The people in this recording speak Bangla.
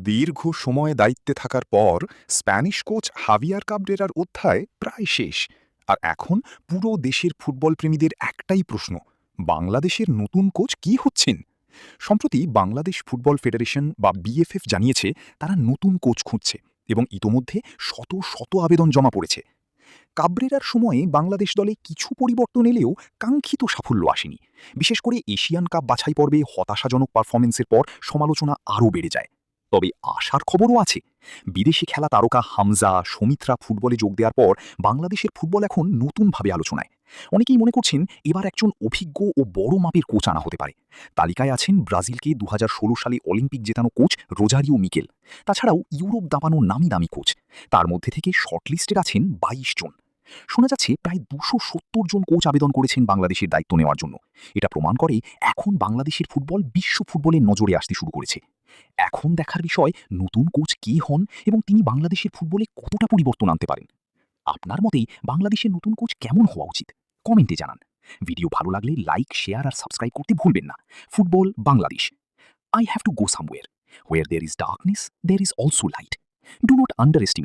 দীর্ঘ সময় দায়িত্বে থাকার পর স্প্যানিশ কোচ হাভিয়ার কাবরেরার অধ্যায় প্রায় শেষ। আর এখন পুরো দেশের ফুটবল প্রেমীদের একটাই প্রশ্ন, বাংলাদেশের নতুন কোচ কি হচ্ছেন? সম্প্রতি বাংলাদেশ ফুটবল ফেডারেশন বা বিএফএফ জানিয়েছে তারা নতুন কোচ খুঁজছে এবং ইতোমধ্যে শত শত আবেদন জমা পড়েছে। কাবরেরার সময়ে বাংলাদেশ দলে কিছু পরিবর্তন এলেও কাঙ্ক্ষিত সাফল্য আসেনি। বিশেষ করে এশিয়ান কাপ বাছাই পর্বে হতাশাজনক পারফরমেন্সের পর সমালোচনা আরও বেড়ে যায়। তবে আশার খবরও আছে। বিদেশে খেলা তারকা হামজা, সৌমিত্রা ফুটবলে যোগ দেওয়ার পর বাংলাদেশের ফুটবল এখন নতুনভাবে আলোচনায়। অনেকেই মনে করছেন এবার একজন অভিজ্ঞ ও বড় মাপের কোচ আনা হতে পারে। তালিকায় আছেন ব্রাজিলকে ২০১৬ সালে অলিম্পিক জেতানো কোচ রোজারিও মিকেল। তাছাড়াও ইউরোপ দাপানো নামি দামি কোচ। তার মধ্যে থেকে শর্টলিস্টেড আছেন ২২ জন। শোনা যাচ্ছে প্রায় ২৭০ জন কোচ আবেদন করেছেন বাংলাদেশের দায়িত্ব নেওয়ার জন্য। এটা প্রমাণ করে এখন বাংলাদেশের ফুটবল বিশ্ব ফুটবলের নজরে আসতে শুরু করেছে। এখন দেখার বিষয় নতুন কোচ কে হন এবং তিনি বাংলাদেশের ফুটবলে কতটা পরিবর্তন আনতে পারেন। আপনার মতে বাংলাদেশের নতুন কোচ কেমন হওয়া উচিত? কমেন্টে জানান। ভিডিও ভালো লাগলে লাইক, শেয়ার আর সাবস্ক্রাইব করতে ভুলবেন না। Football Bangladesh. I have to go somewhere. Where there is darkness, there is also light. Do not underestimate